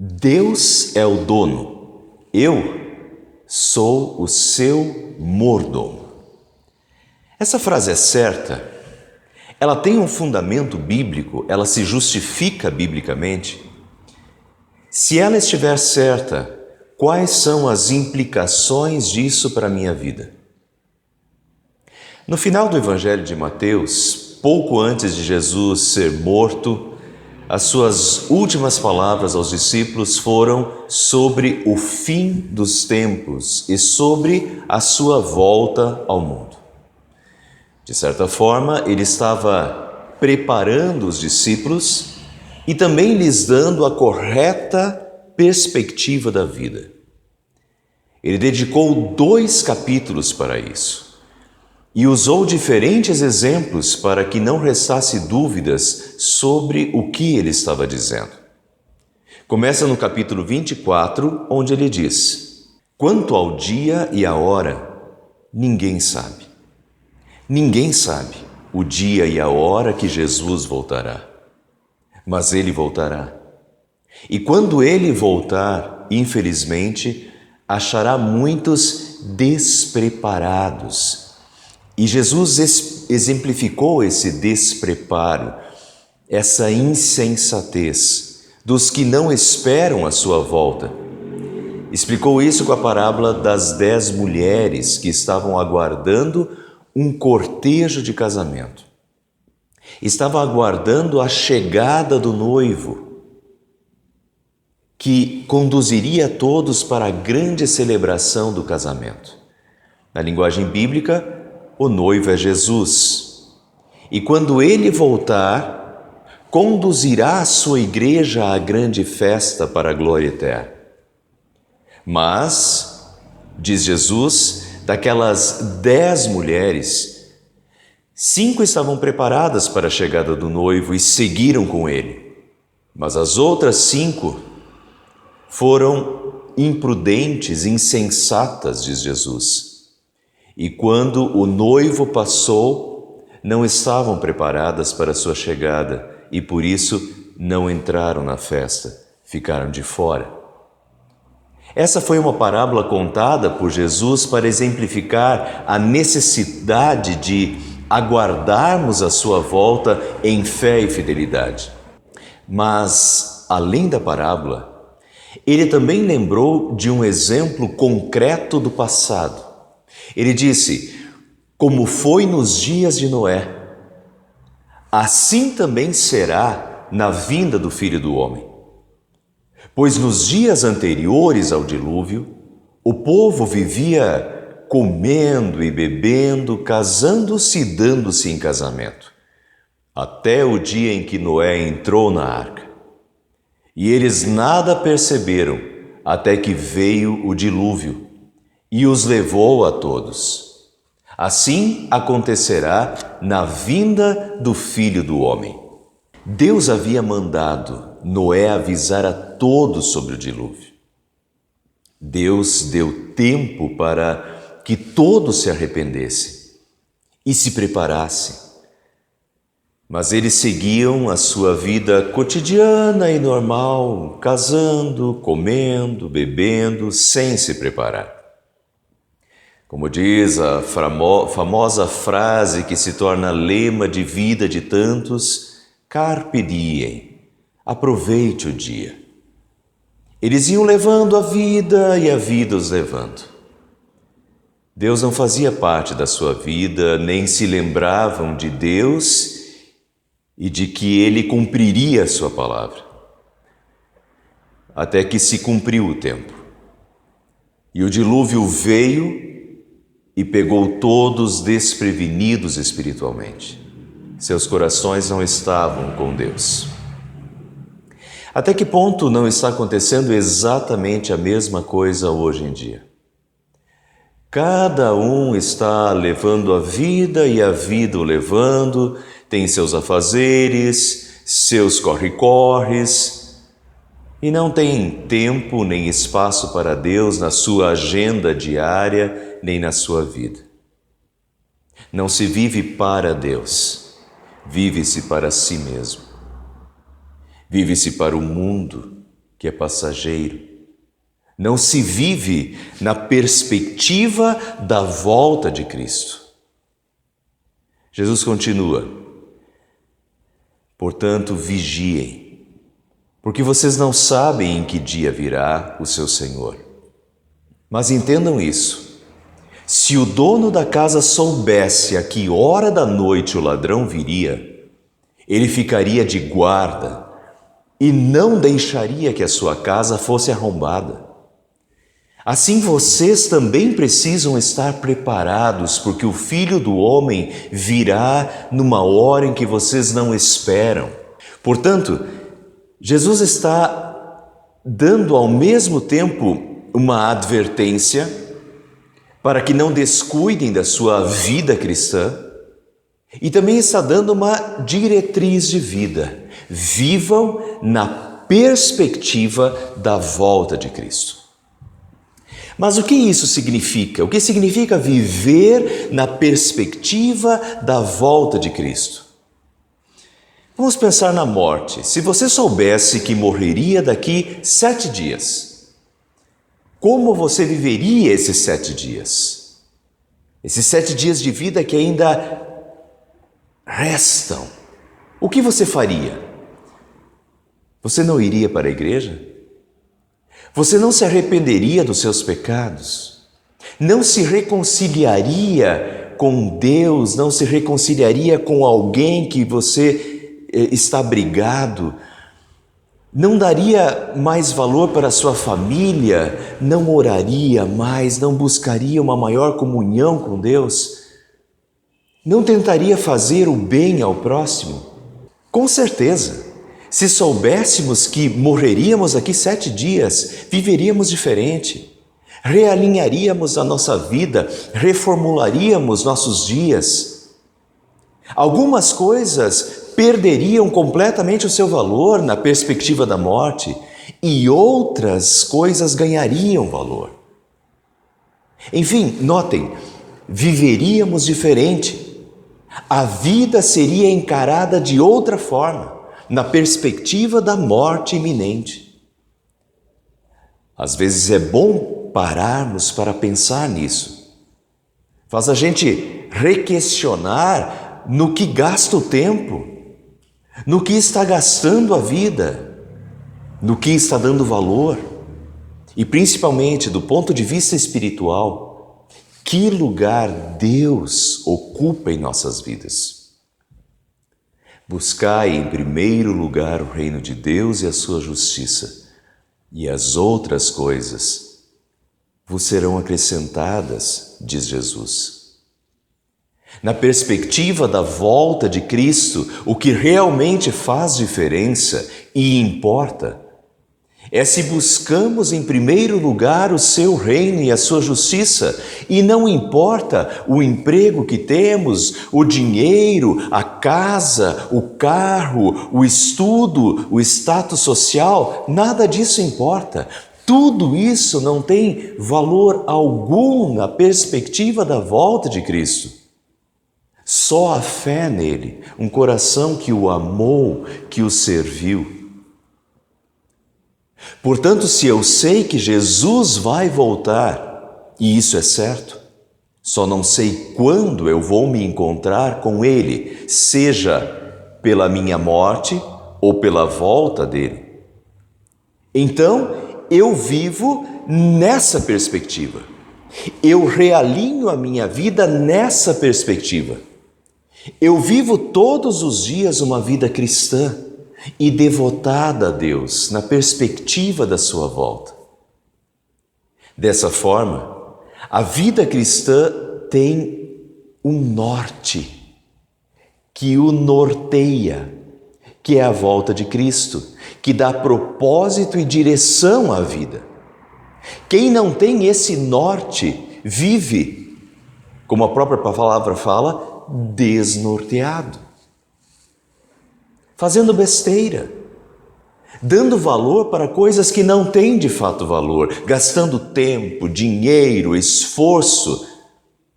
Deus é o dono, eu sou o seu mordomo. Essa frase é certa, ela tem um fundamento bíblico, ela se justifica biblicamente. Se ela estiver certa, quais são as implicações disso para a minha vida? No final do Evangelho de Mateus, pouco antes de Jesus ser morto, as suas últimas palavras aos discípulos foram sobre o fim dos tempos e sobre a sua volta ao mundo. De certa forma, ele estava preparando os discípulos e também lhes dando a correta perspectiva da vida. Ele dedicou 2 capítulos para isso e usou diferentes exemplos para que não restasse dúvidas sobre o que ele estava dizendo. Começa no capítulo 24, onde ele diz: quanto ao dia e a hora, ninguém sabe. Ninguém sabe o dia e a hora que Jesus voltará, mas ele voltará. E quando ele voltar, infelizmente, achará muitos despreparados. E Jesus exemplificou esse despreparo, essa insensatez dos que não esperam a sua volta. Explicou isso com a parábola das 10 mulheres que estavam aguardando um cortejo de casamento. Estavam aguardando a chegada do noivo, que conduziria todos para a grande celebração do casamento. Na linguagem bíblica, o noivo é Jesus, e quando ele voltar, conduzirá a sua igreja à grande festa para a glória eterna. Mas, diz Jesus, daquelas 10 mulheres, 5 estavam preparadas para a chegada do noivo e seguiram com ele, mas as outras 5 foram imprudentes, insensatas, diz Jesus. E quando o noivo passou, não estavam preparadas para a sua chegada e por isso não entraram na festa, ficaram de fora. Essa foi uma parábola contada por Jesus para exemplificar a necessidade de aguardarmos a sua volta em fé e fidelidade. Mas, além da parábola, ele também lembrou de um exemplo concreto do passado. Ele disse: como foi nos dias de Noé, assim também será na vinda do Filho do Homem. Pois nos dias anteriores ao dilúvio, o povo vivia comendo e bebendo, casando-se e dando-se em casamento, até o dia em que Noé entrou na arca. E eles nada perceberam até que veio o dilúvio e os levou a todos. Assim acontecerá na vinda do Filho do Homem. Deus havia mandado Noé avisar a todos sobre o dilúvio. Deus deu tempo para que todos se arrependessem e se preparassem. Mas eles seguiam a sua vida cotidiana e normal, casando, comendo, bebendo, sem se preparar. Como diz a famosa frase que se torna lema de vida de tantos, carpe diem, aproveite o dia. Eles iam levando a vida e a vida os levando. Deus não fazia parte da sua vida, nem se lembravam de Deus e de que Ele cumpriria a sua palavra. Até que se cumpriu o tempo. E o dilúvio veio e pegou todos desprevenidos espiritualmente. Seus corações não estavam com Deus. Até que ponto não está acontecendo exatamente a mesma coisa hoje em dia? Cada um está levando a vida e a vida o levando, tem seus afazeres, seus corre-corres, e não tem tempo nem espaço para Deus na sua agenda diária, nem na sua vida. Não se vive para Deus, vive-se para si mesmo. Vive-se para o mundo, que que é passageiro. Não se vive na perspectiva da volta de Cristo. Jesus continua: portanto, vigiem, porque vocês não sabem em que dia virá o seu Senhor. Mas entendam isso: se o dono da casa soubesse a que hora da noite o ladrão viria, ele ficaria de guarda e não deixaria que a sua casa fosse arrombada. Assim vocês também precisam estar preparados, porque o Filho do Homem virá numa hora em que vocês não esperam. Portanto, Jesus está dando ao mesmo tempo uma advertência para que não descuidem da sua vida cristã e também está dando uma diretriz de vida. Vivam na perspectiva da volta de Cristo. Mas o que isso significa? O que significa viver na perspectiva da volta de Cristo? Vamos pensar na morte. Se você soubesse que morreria daqui 7 dias, como você viveria esses 7 dias? Esses 7 dias de vida que ainda restam. O que você faria? Você não iria para a igreja? Você não se arrependeria dos seus pecados? Não se reconciliaria com Deus? Não se reconciliaria com alguém que você está brigado? Não daria mais valor para a sua família? Não oraria mais? Não buscaria uma maior comunhão com Deus? Não tentaria fazer o bem ao próximo? Com certeza. Se soubéssemos que morreríamos aqui 7 dias, viveríamos diferente. Realinharíamos a nossa vida, reformularíamos nossos dias. Algumas coisas perderiam completamente o seu valor na perspectiva da morte e outras coisas ganhariam valor. Enfim, notem, viveríamos diferente. A vida seria encarada de outra forma, na perspectiva da morte iminente. Às vezes é bom pararmos para pensar nisso. Faz a gente requestionar no que gasta o tempo, no que está gastando a vida, no que está dando valor e principalmente do ponto de vista espiritual, que lugar Deus ocupa em nossas vidas. Buscai em primeiro lugar o reino de Deus e a sua justiça, e as outras coisas vos serão acrescentadas, diz Jesus. Na perspectiva da volta de Cristo, o que realmente faz diferença e importa é se buscamos em primeiro lugar o seu reino e a sua justiça, e não importa o emprego que temos, o dinheiro, a casa, o carro, o estudo, o status social, nada disso importa. Tudo isso não tem valor algum na perspectiva da volta de Cristo. Só a fé nele, um coração que o amou, que o serviu. Portanto, se eu sei que Jesus vai voltar, e isso é certo, só não sei quando eu vou me encontrar com Ele, seja pela minha morte ou pela volta dele. Então, eu vivo nessa perspectiva. Eu realinho a minha vida nessa perspectiva. Eu vivo todos os dias uma vida cristã e devotada a Deus na perspectiva da sua volta. Dessa forma, a vida cristã tem um norte que o norteia, que é a volta de Cristo, que dá propósito e direção à vida. Quem não tem esse norte vive, como a própria palavra fala, desnorteado. Fazendo besteira, dando valor para coisas que não têm de fato valor, gastando tempo, dinheiro, esforço,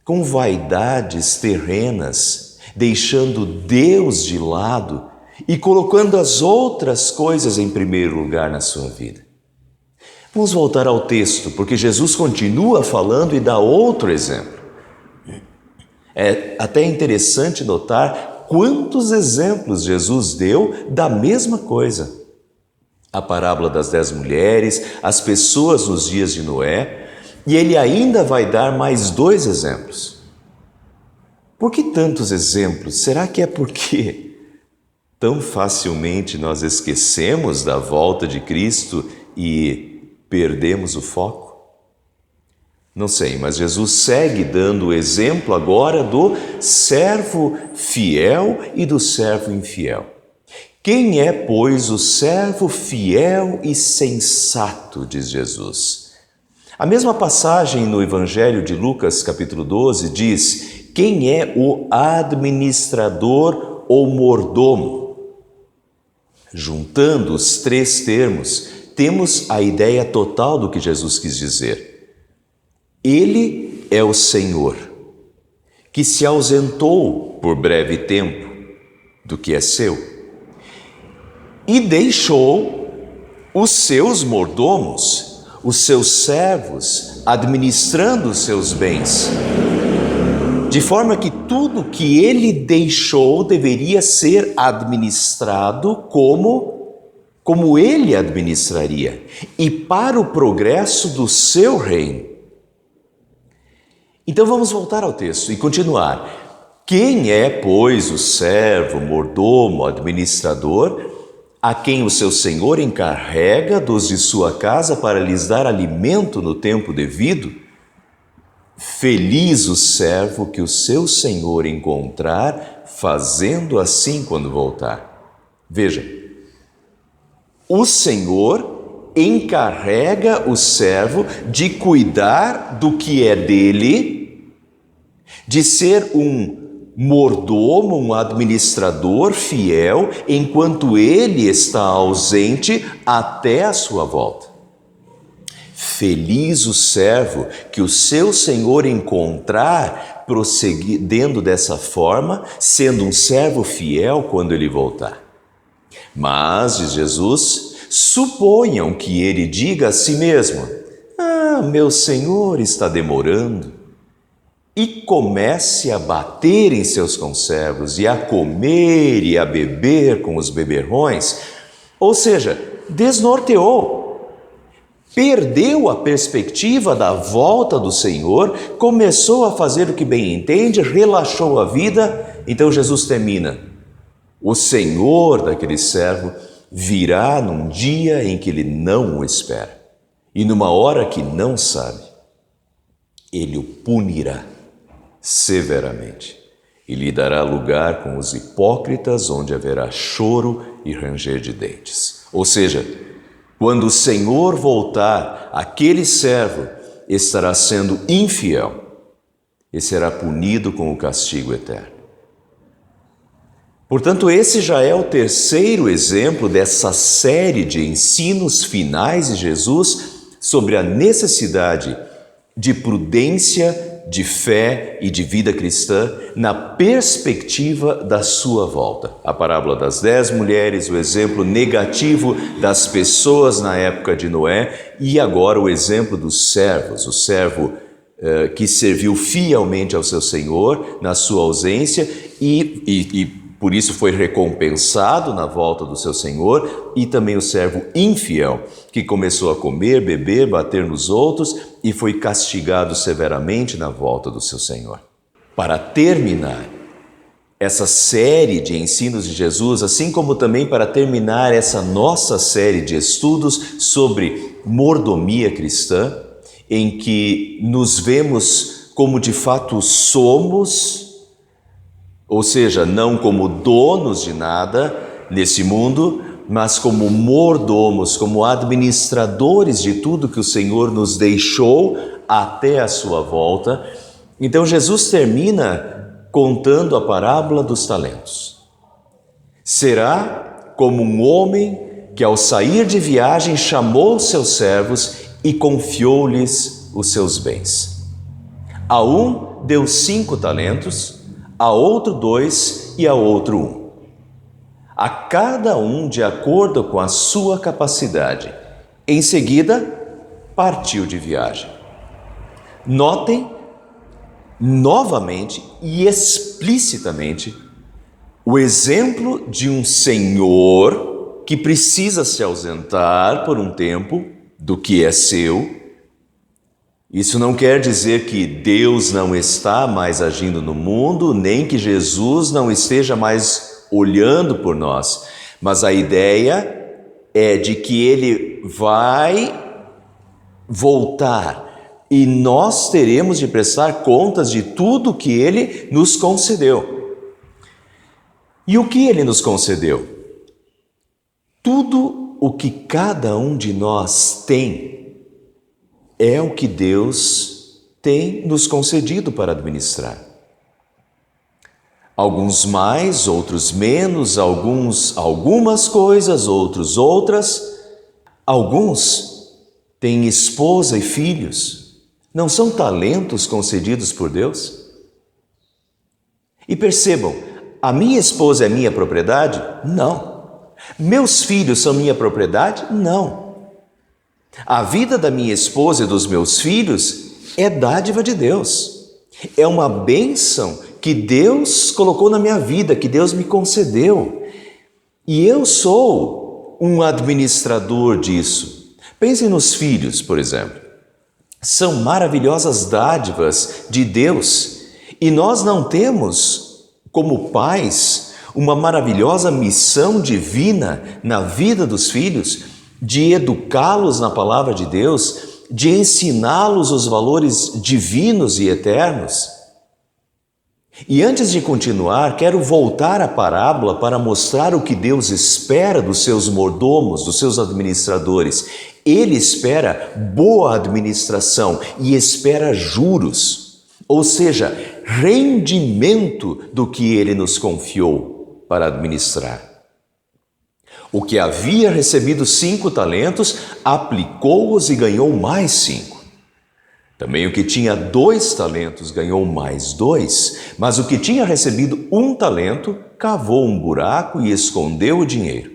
com vaidades terrenas, deixando Deus de lado e colocando as outras coisas em primeiro lugar na sua vida. Vamos voltar ao texto, porque Jesus continua falando e dá outro exemplo. É até interessante notar quantos exemplos Jesus deu da mesma coisa. A parábola das 10 mulheres, as pessoas nos dias de Noé, e ele ainda vai dar mais 2 exemplos. Por que tantos exemplos? Será que é porque tão facilmente nós esquecemos da volta de Cristo e perdemos o foco? Não sei, mas Jesus segue dando o exemplo agora do servo fiel e do servo infiel. Quem é, pois, o servo fiel e sensato, diz Jesus? A mesma passagem no Evangelho de Lucas, capítulo 12, diz: quem é o administrador ou mordomo? Juntando os 3 termos, temos a ideia total do que Jesus quis dizer. Ele é o Senhor, que se ausentou por breve tempo do que é seu e deixou os seus mordomos, os seus servos, administrando os seus bens, de forma que tudo que ele deixou deveria ser administrado como ele administraria, e para o progresso do seu reino. Então vamos voltar ao texto e continuar. Quem é, pois, o servo, mordomo, administrador, a quem o seu senhor encarrega dos de sua casa para lhes dar alimento no tempo devido? Feliz o servo que o seu senhor encontrar fazendo assim quando voltar. Veja, o Senhor encarrega o servo de cuidar do que é dele, de ser um mordomo, um administrador fiel, enquanto ele está ausente até a sua volta. Feliz o servo que o seu senhor encontrar procedendo dessa forma, sendo um servo fiel quando ele voltar. Mas, diz Jesus, suponham que ele diga a si mesmo: meu senhor está demorando, e comece a bater em seus conservos e a comer e a beber com os beberrões, ou seja, desnorteou, perdeu a perspectiva da volta do Senhor, começou a fazer o que bem entende, relaxou a vida. Então Jesus termina: o Senhor daquele servo virá num dia em que ele não o espera e numa hora que não sabe. Ele o punirá severamente e lhe dará lugar com os hipócritas, onde haverá choro e ranger de dentes. Ou seja, quando o Senhor voltar, aquele servo estará sendo infiel e será punido com o castigo eterno. Portanto, esse já é o 3º exemplo dessa série de ensinos finais de Jesus sobre a necessidade de prudência, de fé e de vida cristã na perspectiva da sua volta. A parábola das 10 mulheres, o exemplo negativo das pessoas na época de Noé, e agora o exemplo dos servos, o servo que serviu fielmente ao seu Senhor na sua ausência e por isso foi recompensado na volta do seu Senhor, e também o servo infiel, que começou a comer, beber, bater nos outros e foi castigado severamente na volta do seu Senhor. Para terminar essa série de ensinos de Jesus, assim como também para terminar essa nossa série de estudos sobre mordomia cristã, em que nos vemos como de fato somos, ou seja, não como donos de nada nesse mundo, mas como mordomos, como administradores de tudo que o Senhor nos deixou até a sua volta. Então Jesus termina contando a parábola dos talentos. Será como um homem que ao sair de viagem chamou seus servos e confiou-lhes os seus bens. A um deu 5 talentos, a outro 2 e a outro 1. A cada um de acordo com a sua capacidade. Em seguida, partiu de viagem. Notem novamente e explicitamente o exemplo de um senhor que precisa se ausentar por um tempo do que é seu. Isso não quer dizer que Deus não está mais agindo no mundo, nem que Jesus não esteja mais olhando por nós, mas a ideia é de que ele vai voltar e nós teremos de prestar contas de tudo que ele nos concedeu. E o que ele nos concedeu? Tudo o que cada um de nós tem é o que Deus tem nos concedido para administrar. Alguns mais, outros menos, algumas coisas, outros outras. Alguns têm esposa e filhos. Não são talentos concedidos por Deus? E percebam, a minha esposa é minha propriedade? Não. Meus filhos são minha propriedade? Não. A vida da minha esposa e dos meus filhos é dádiva de Deus. É uma bênção que Deus colocou na minha vida, que Deus me concedeu. E eu sou um administrador disso. Pensem nos filhos, por exemplo. São maravilhosas dádivas de Deus e nós não temos, como pais, uma maravilhosa missão divina na vida dos filhos de educá-los na palavra de Deus, de ensiná-los os valores divinos e eternos. E antes de continuar, quero voltar à parábola para mostrar o que Deus espera dos seus mordomos, dos seus administradores. Ele espera boa administração e espera juros, ou seja, rendimento do que ele nos confiou para administrar. O que havia recebido 5 talentos, aplicou-os e ganhou mais 5. Também o que tinha 2 talentos ganhou mais 2, mas o que tinha recebido 1 talento, cavou um buraco e escondeu o dinheiro.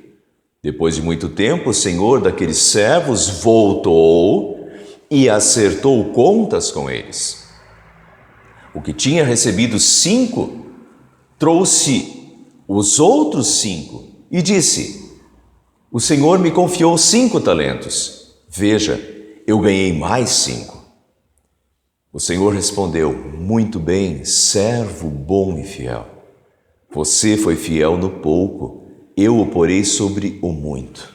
Depois de muito tempo, o senhor daqueles servos voltou e acertou contas com eles. O que tinha recebido 5, trouxe os outros 5 e disse: o senhor me confiou 5 talentos. Veja, eu ganhei mais 5. O senhor respondeu: muito bem, servo bom e fiel. Você foi fiel no pouco, eu o porei sobre o muito.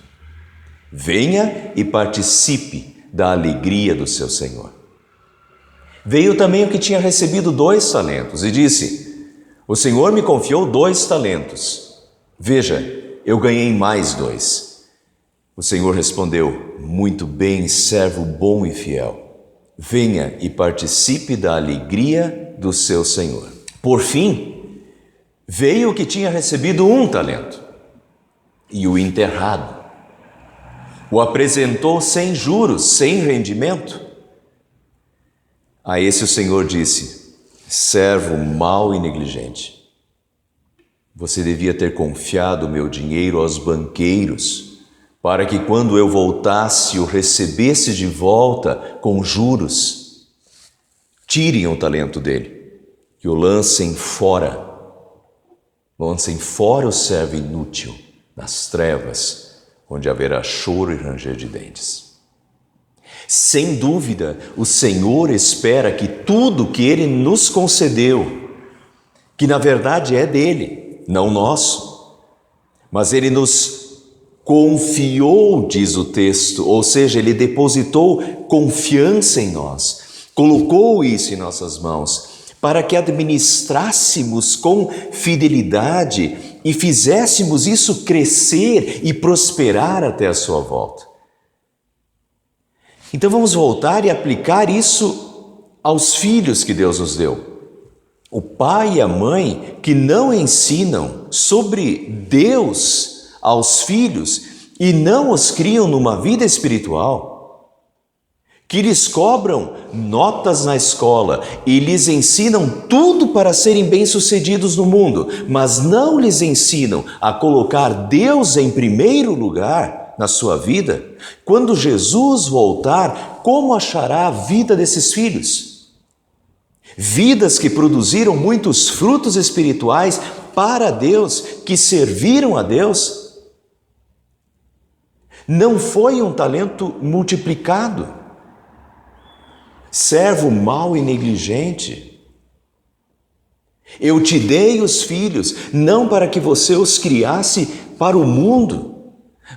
Venha e participe da alegria do seu senhor. Veio também o que tinha recebido 2 talentos e disse: o senhor me confiou 2 talentos. Veja, eu ganhei mais 2. O senhor respondeu: muito bem, servo bom e fiel. Venha e participe da alegria do seu senhor. Por fim, veio o que tinha recebido 1 talento e o enterrado. O apresentou sem juros, sem rendimento. A esse o senhor disse: servo mau e negligente. Você devia ter confiado o meu dinheiro aos banqueiros, para que quando eu voltasse o recebesse de volta com juros. Tirem o talento dele e o lancem fora. Lancem fora o servo inútil, nas trevas, onde haverá choro e ranger de dentes. Sem dúvida, o Senhor espera que tudo que Ele nos concedeu, que na verdade é dele, não nosso, mas Ele nos confiou, diz o texto, ou seja, Ele depositou confiança em nós, colocou isso em nossas mãos, para que administrássemos com fidelidade e fizéssemos isso crescer e prosperar até a sua volta. Então vamos voltar e aplicar isso aos filhos que Deus nos deu. O pai e a mãe que não ensinam sobre Deus aos filhos e não os criam numa vida espiritual, que lhes cobram notas na escola e lhes ensinam tudo para serem bem-sucedidos no mundo, mas não lhes ensinam a colocar Deus em primeiro lugar na sua vida, quando Jesus voltar, como achará a vida desses filhos? Vidas que produziram muitos frutos espirituais para Deus, que serviram a Deus. Não foi um talento multiplicado. Servo mau e negligente. Eu te dei os filhos, não para que você os criasse para o mundo,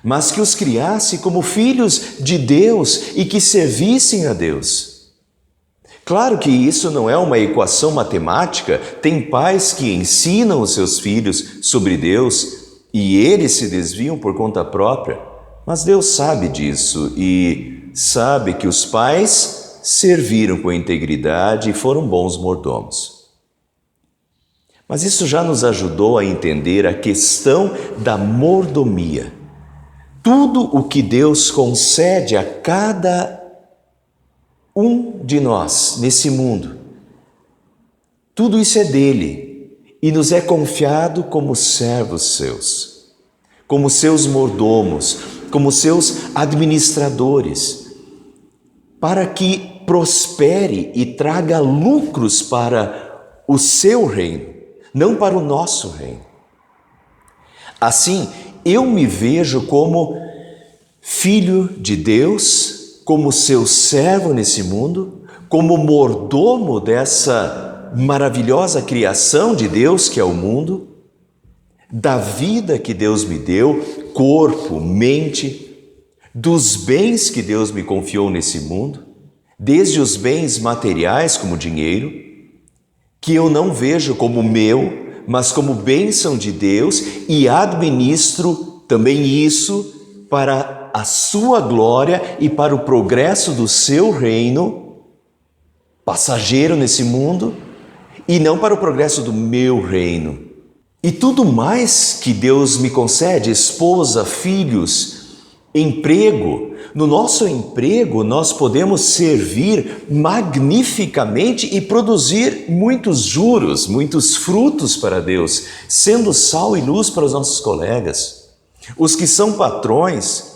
mas que os criasse como filhos de Deus e que servissem a Deus. Claro que isso não é uma equação matemática. Tem pais que ensinam os seus filhos sobre Deus e eles se desviam por conta própria, mas Deus sabe disso e sabe que os pais serviram com integridade e foram bons mordomos. Mas isso já nos ajudou a entender a questão da mordomia. Tudo o que Deus concede a cada um de nós nesse mundo, tudo isso é dele e nos é confiado como servos seus, como seus mordomos, como seus administradores, para que prospere e traga lucros para o seu reino, não para o nosso reino. Assim, eu me vejo como filho de Deus, como seu servo nesse mundo, como mordomo dessa maravilhosa criação de Deus que é o mundo, da vida que Deus me deu, corpo, mente, dos bens que Deus me confiou nesse mundo, desde os bens materiais como dinheiro, que eu não vejo como meu, mas como bênção de Deus e administro também isso para a sua glória e para o progresso do seu reino, passageiro nesse mundo, e não para o progresso do meu reino. E tudo mais que Deus me concede, esposa, filhos, emprego. No nosso emprego, nós podemos servir magnificamente e produzir muitos juros, muitos frutos para Deus, sendo sal e luz para os nossos colegas. Os que são patrões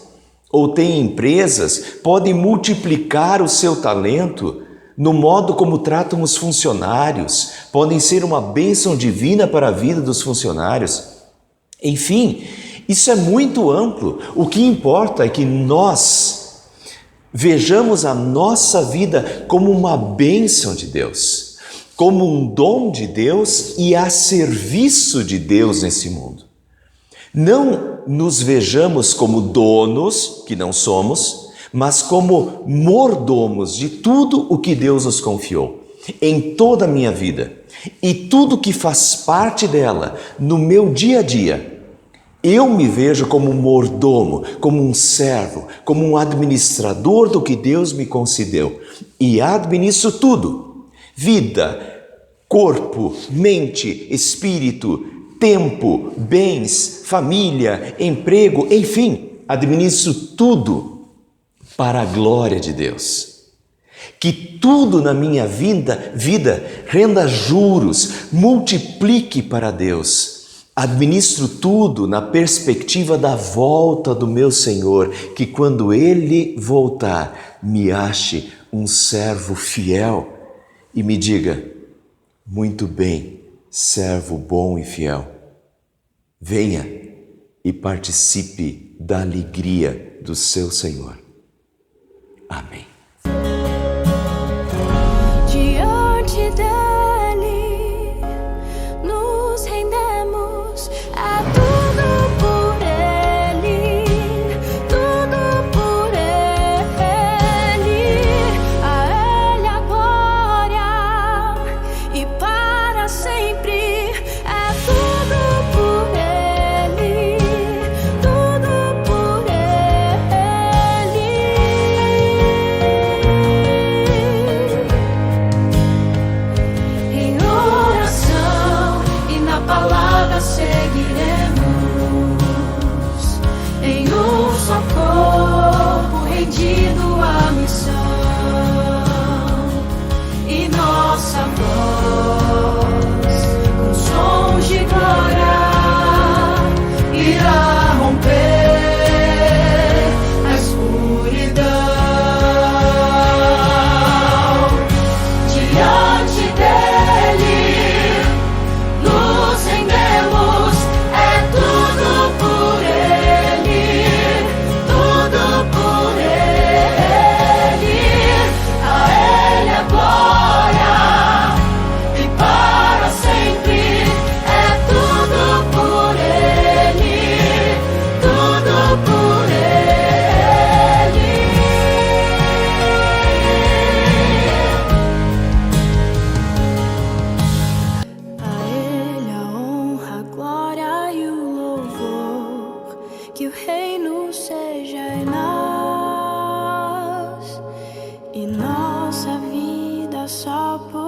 ou têm empresas podem multiplicar o seu talento no modo como tratam os funcionários, podem ser uma bênção divina para a vida dos funcionários. Enfim, isso é muito amplo. O que importa é que nós vejamos a nossa vida como uma bênção de Deus, como um dom de Deus e a serviço de Deus nesse mundo. Não nos vejamos como donos, que não somos, mas como mordomos de tudo o que Deus nos confiou, em toda a minha vida. E tudo que faz parte dela, no meu dia a dia, eu me vejo como um mordomo, como um servo, como um administrador do que Deus me concedeu. E administro tudo: vida, corpo, mente, espírito, tempo, bens, família, emprego, enfim, administro tudo para a glória de Deus. Que tudo na minha vida renda juros, multiplique para Deus. Administro tudo na perspectiva da volta do meu Senhor, que quando Ele voltar, me ache um servo fiel e me diga: muito bem, servo bom e fiel. Venha e participe da alegria do seu Senhor. Amém. Diante dele nos rendemos a tudo por ele, tudo por ele, a ele a glória e para sempre é tudo por ele, tudo por ele. Cristo seja em nós e nossa vida só por